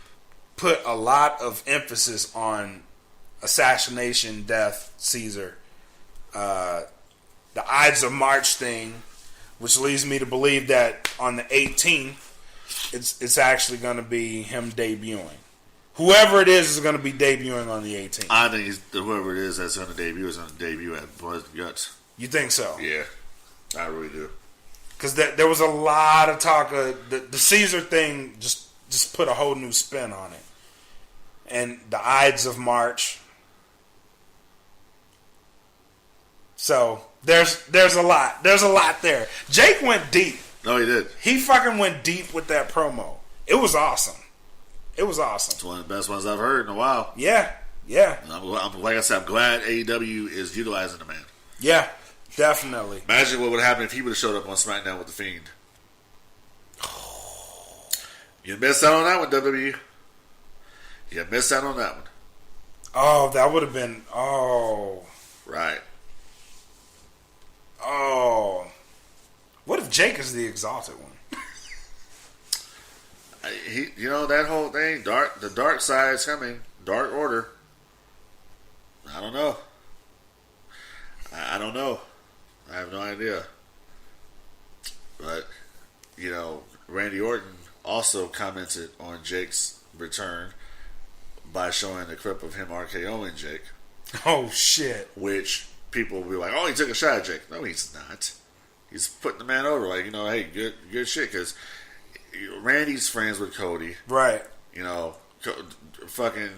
put a lot of emphasis on assassination, death, Caesar. The Ides of March thing, which leads me to believe that on the 18th, it's actually going to be him debuting. Whoever it is going to be debuting on the 18th.
I think whoever it is that's going to debut is going to debut at Blood and Guts.
You think so?
Yeah, I really do.
Because there was a lot of talk of the Caesar thing just put a whole new spin on it. And the Ides of March. So there's a lot. There's a lot there. Jake went deep.
No, he did.
He fucking went deep with that promo. It was awesome. It was awesome.
It's one of the best ones I've heard in a while.
Yeah. Yeah.
Like I said, I'm glad AEW is utilizing the man.
Yeah, definitely.
Imagine what would happen if he would have showed up on SmackDown with The Fiend. You missed out on that one, WWE. You missed out on that one.
Oh, that would have been... Oh.
Right.
Oh. What if Jake is the exalted one?
That whole thing, the dark side is coming. Dark Order. I don't know. I don't know. I have no idea. But, Randy Orton also commented on Jake's return by showing a clip of him RKOing Jake.
Oh, shit.
Which people will be like, oh, he took a shot at Jake. No, he's not. He's putting the man over. Like, hey, good shit. Because Randy's friends with Cody.
Right.
Fucking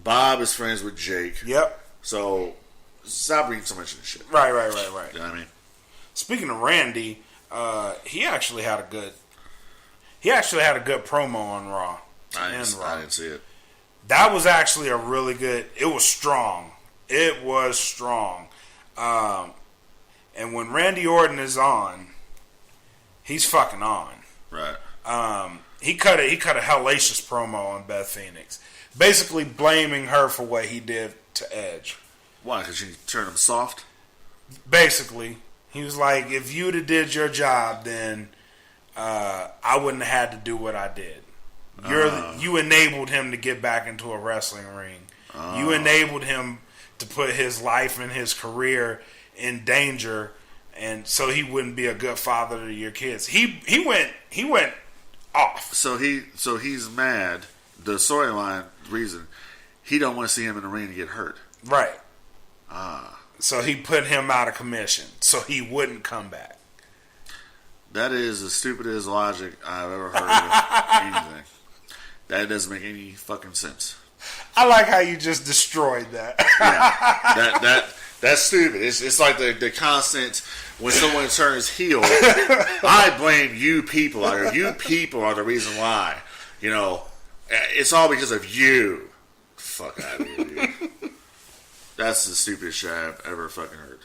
Bob is friends with Jake.
Yep.
So, stop reading so much of this shit.
Right.
You know what I mean?
Speaking of Randy, he actually had a good promo on Raw.
I didn't see it.
That was actually a really good. It was strong. And when Randy Orton is on, he's fucking on.
Right.
He cut a hellacious promo on Beth Phoenix, basically blaming her for what he did to Edge.
Why? Because she turned him soft?
Basically, he was like, if you'd have did your job, then I wouldn't have had to do what I did. You enabled him to get back into a wrestling ring. You enabled him to put his life and his career in danger, and so he wouldn't be a good father to your kids. He went off.
So he's mad. The storyline reason he don't want to see him in the ring to get hurt.
Right. So he put him out of commission so he wouldn't come back.
That is the stupidest logic I've ever heard of anything. That doesn't make any fucking sense.
I like how you just destroyed that.
Yeah, that's stupid. It's like the constant when someone turns heel. I blame you people out here. You people are the reason why. It's all because of you. Fuck out of here, dude. That's the stupidest shit I've ever fucking heard.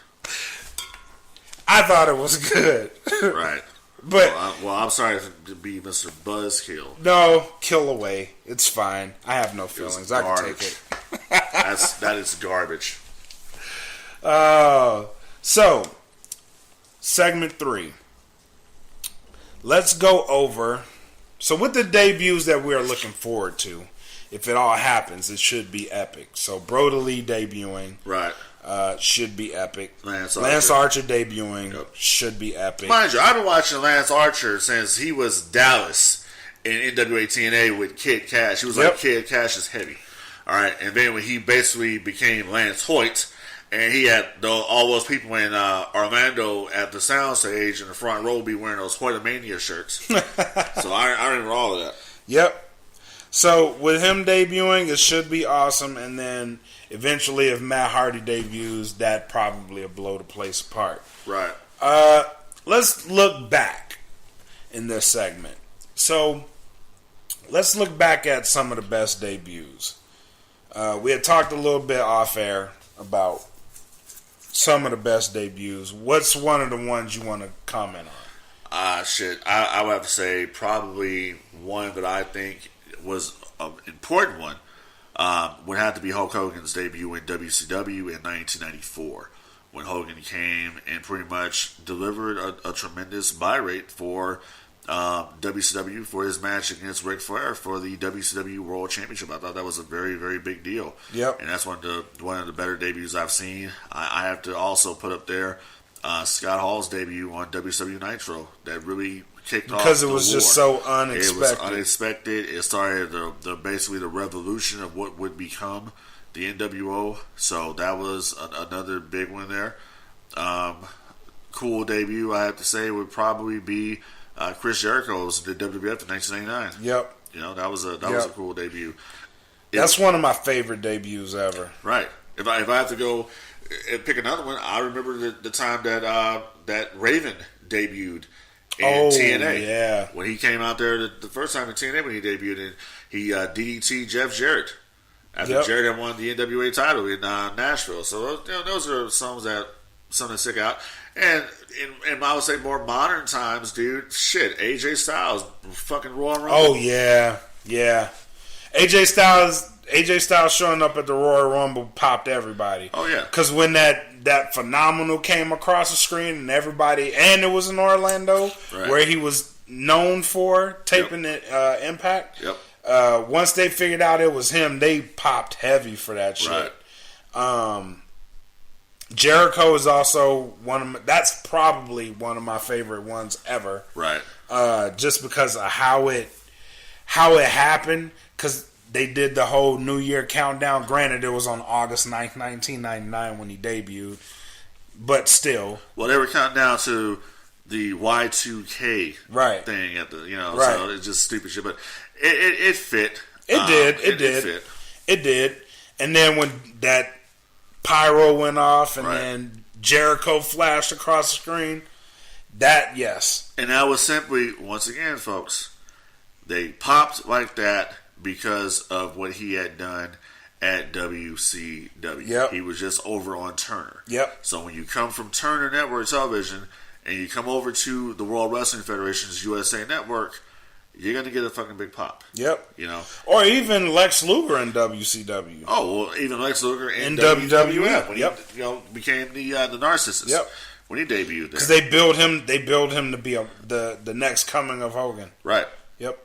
I thought it was good.
Right.
But
I'm sorry to be Mr. Buzzkill.
No, kill away. It's fine. I have no feelings. I can take it.
That is garbage.
So, segment 3. Let's go over. So, with the debuts that we are looking forward to, if it all happens, it should be epic. So, Brodie Lee debuting.
Right.
Should be epic.
Lance
Archer debuting. Should be epic.
Mind you, I've been watching Lance Archer since he was Dallas in NWA TNA with Kid Cash. He was like Kid Cash's heavy. All right, and then when he basically became Lance Hoyt, and he had all those people in Orlando at the soundstage in the front row be wearing those Hoytomania shirts. So I remember all of that.
Yep. So with him debuting, it should be awesome, and then eventually, if Matt Hardy debuts, that probably will blow the place apart.
Right.
Let's look back in this segment. So, let's look back at some of the best debuts. We had talked a little bit off air about some of the best debuts. What's one of the ones you want to comment on?
Shit. I would have to say probably one that I think was an important one. Would have to be Hulk Hogan's debut in WCW in 1994, when Hogan came and pretty much delivered a tremendous buy rate for WCW for his match against Ric Flair for the WCW World Championship. I thought that was a very, very big deal.
Yep.
And that's one of the better debuts I've seen. I have to also put up there Scott Hall's debut on WCW Nitro. That really kicked off
because it was just so unexpected.
It was unexpected. It started basically the revolution of what would become the NWO. So that was another big one there. Cool debut, I have to say, would probably be Chris Jericho's the WWF in 1999.
Yep.
That was a cool debut.
That's one of my favorite debuts ever.
Right. If I have to go and pick another one, I remember the time that Raven debuted in TNA.
Yeah.
When he came out there the first time in TNA when he debuted, and he DDT Jeff Jarrett after Jarrett had won the NWA title in Nashville. So those are some that stick out. And I would say more modern times, dude. Shit, AJ Styles, fucking Royal Rumble.
Oh yeah. AJ Styles showing up at the Royal Rumble popped everybody.
Oh yeah,
because when that phenomenal came across the screen and it was in Orlando, right, where he was known for taping Impact.
Yep.
Once they figured out it was him, they popped heavy for that shit.
Right.
Jericho is also that's probably one of my favorite ones ever.
Right.
just because of how it happened. Because they did the whole New Year countdown. Granted, it was on August 9th, 1999 when he debuted, but still.
Well, they were counting down to the Y2K thing at the so it's just stupid shit. But it fit. It
did. And then when that pyro went off, and then Jericho flashed across the screen. That, yes.
And that was simply, once again, folks, they popped like that because of what he had done at WCW.
Yep.
He was just over on Turner.
Yep.
So when you come from Turner Network Television and you come over to the World Wrestling Federation's USA Network, you're going to get a fucking big pop.
Yep.
You know?
Or even Lex Luger in WCW.
Oh, well, even Lex Luger in
WWF.
When he became the narcissist.
Yep.
When he debuted there.
Because they build him to be the next coming of Hogan.
Right.
Yep.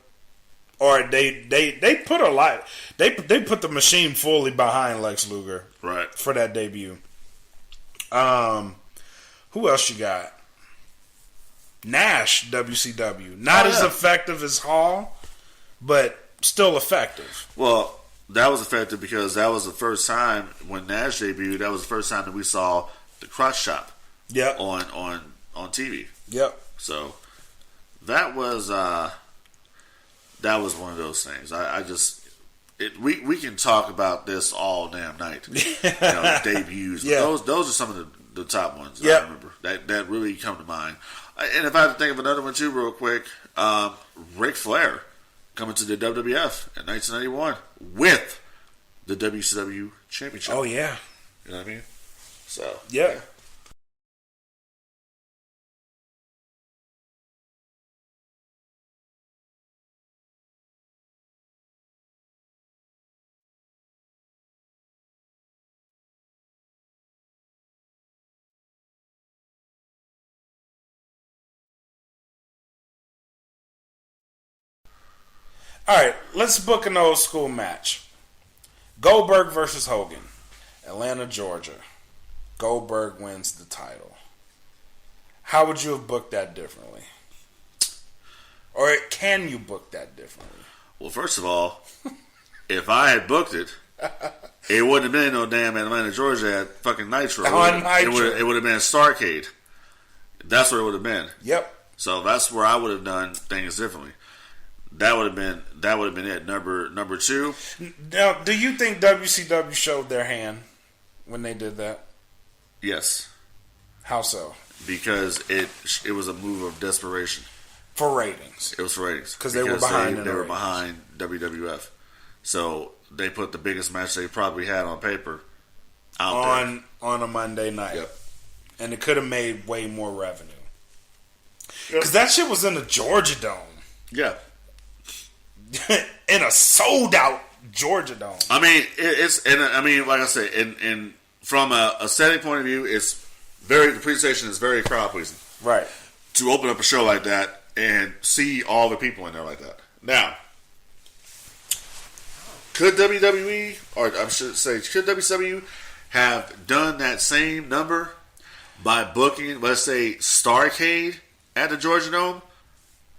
Or they put a lot. They put the machine fully behind Lex Luger.
Right.
For that debut. Who else you got? Nash, WCW. Not as effective as Hall, but still effective.
Well, that was effective because that was the first time when Nash debuted. That was the first time that we saw the crotch chop.
Yep.
On TV.
Yep.
So that was one of those things. We can talk about this all damn night. Debuts.
Yeah.
Those are some of the top ones
yep.
I remember that really come to mind. And if I had to think of another one too, real quick, Ric Flair coming to the WWF in 1991 with the WCW Championship.
Oh yeah.
You know what I mean? So
yeah. All right, let's book an old school match. Goldberg versus Hogan, Atlanta, Georgia. Goldberg wins the title. How would you have booked that differently? Or can you book that differently?
Well, first of all, if I had booked it, it wouldn't have been no damn Atlanta, Georgia at fucking Nitro. It would have been Starrcade. That's where it would have been.
Yep.
So that's where I would have done things differently. That would have been it. Number two.
Now, do you think WCW showed their hand when they did that?
Yes.
How so?
Because it was a move of desperation.
For ratings.
It was for ratings.
Because they were behind.
They were behind WWF. So they put the biggest match they probably had on paper out there.
On a Monday night.
Yep.
And it could have made way more revenue. Because that shit was in the Georgia Dome.
Yeah.
In a sold out Georgia Dome.
I mean, like I said, in from a setting point of view, the presentation is very crowd pleasing.
Right.
To open up a show like that and see all the people in there like that. Now, could WWE, or I should say, could WCW have done that same number by booking, let's say, Starrcade at the Georgia Dome?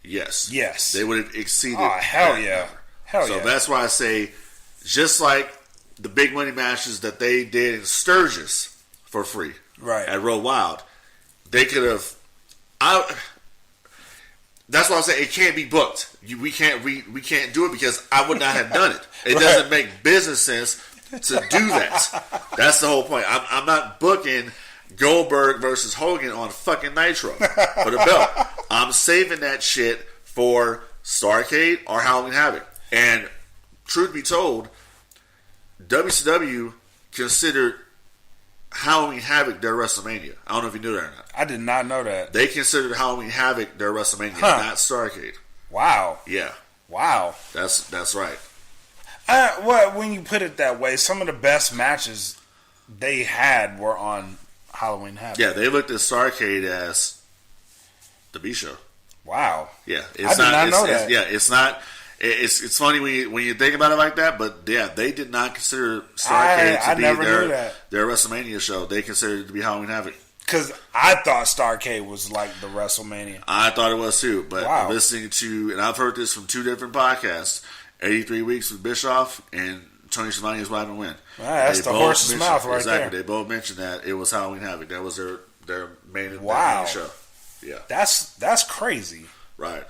Yes.
Yes.
They would have exceeded.
Oh, hell
that
yeah.
number.
Hell
so
yeah.
that's why I say, just like the big money matches that they did in Sturgis for free,
right,
at Road Wild, they could have. That's why I say it can't be booked. We can't do it because I would not have done it. It
right.
doesn't make business sense to do that. That's the whole point. I'm not booking Goldberg versus Hogan on fucking Nitro for the belt. I'm saving that shit for Starrcade or Halloween Havoc. And truth be told, WCW considered Halloween Havoc their WrestleMania. I don't know if you knew that or not.
I did not know that.
They considered Halloween Havoc their WrestleMania, not Starrcade.
Wow.
Yeah.
Wow.
That's right.
Well, when you put it that way, some of the best matches they had were on Halloween Havoc.
Yeah, they looked at Starrcade as the B show.
Wow.
Yeah,
I did not know that.
It's not. It's funny when you think about it like that, but yeah, they did not consider Starrcade to be their WrestleMania show. They considered it to be Halloween Havoc.
Because I thought Starrcade was like the WrestleMania.
I thought it was too, but
Wow.
listening to, and I've heard this from 2 different podcasts, 83 Weeks with Bischoff and Tony Schiavone is why I win.
That's the horse's mouth right
exactly,
there.
They both mentioned that it was Halloween Havoc. That was their main show. Yeah,
That's crazy.
right.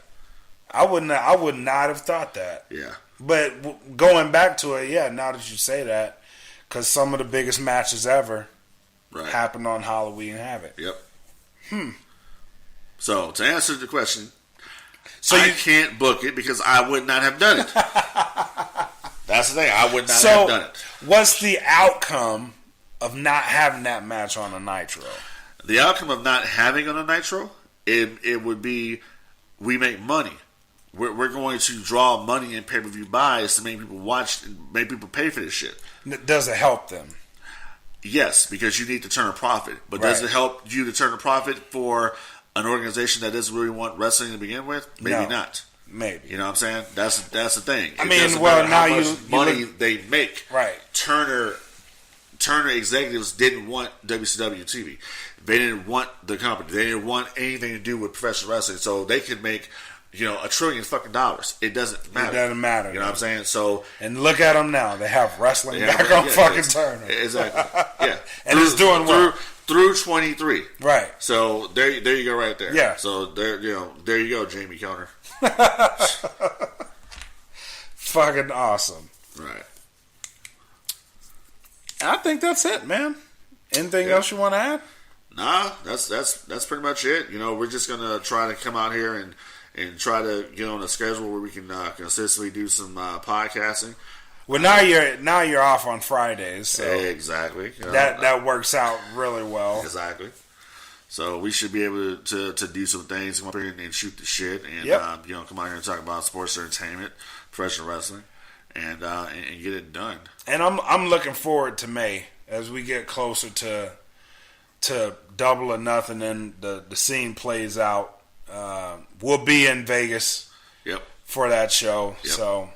I would not have thought that.
Yeah,
But going back to it, yeah, now that you say that, because some of the biggest matches ever
right.
happened on Halloween Havoc.
Yep. So to answer the question,
So
I
you
can't book it because I would not have done it. That's the thing. I would not have done it.
What's the outcome of not having that match on a Nitro?
The outcome of not having on a Nitro, it would be we make money. We're going to draw money in pay-per-view buys to make people watch, make people pay for this shit.
Does it help them?
Yes, because you need to turn a profit. But
Right.
does it help you to turn a profit for an organization that doesn't really want wrestling to begin with? Maybe
No.
not.
Maybe.
You know what I'm saying? That's the thing.
I
It
mean,
doesn't
well,
matter
now
how much
you
money
look-
they make.
Right.
Turner executives didn't want WCW TV. They didn't want the company. They didn't want anything to do with professional wrestling. So they could make, $1 trillion fucking dollars. It doesn't matter.
It doesn't matter.
You know what I'm saying? So
And look at them now. They have wrestling back on fucking Turner.
Exactly. Yeah.
And it's doing well.
Through 23.
Right.
So there you go right there.
Yeah.
So there you go, Jamie Conner.
Fucking awesome.
Right.
I think that's it, man. Anything else you want to add?
Nah, that's pretty much it. We're just gonna try to come out here and try to get on a schedule where we can consistently do some podcasting.
Well, now you're off on Fridays, so
Exactly.
that works out really well.
Exactly. So we should be able to do some things, come up here and shoot the shit, and
Yep.
come out here and talk about sports entertainment, professional wrestling, and get it done.
And I'm looking forward to May as we get closer to Double or Nothing and the scene plays out. We'll be in Vegas
Yep.
for that show,
Yep.
so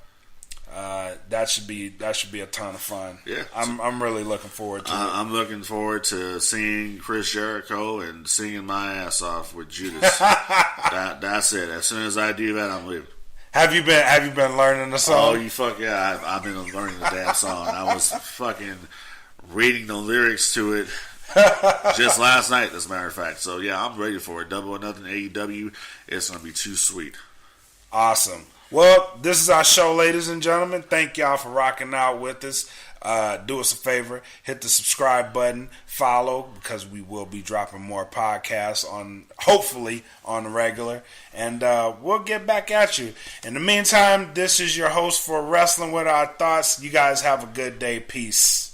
that should be a ton of fun.
Yeah.
I'm really looking forward to it.
I'm looking forward to seeing Chris Jericho and singing my ass off with Judas. That's it. As soon as I do that, I'm leaving.
Have you been learning the
Oh,
song?
you fuck yeah! I've been learning the damn song. I was fucking reading the lyrics to it just last night, as a matter of fact. So yeah, I'm ready for it. Double or Nothing AEW. It's gonna be too sweet.
Awesome. Well, this is our show, ladies and gentlemen. Thank y'all for rocking out with us. Do us a favor, hit the subscribe button, follow, because we will be dropping more podcasts hopefully on the regular, and we'll get back at you. In the meantime, this is your host for Wrestling with Our Thoughts. You guys have a good day. Peace.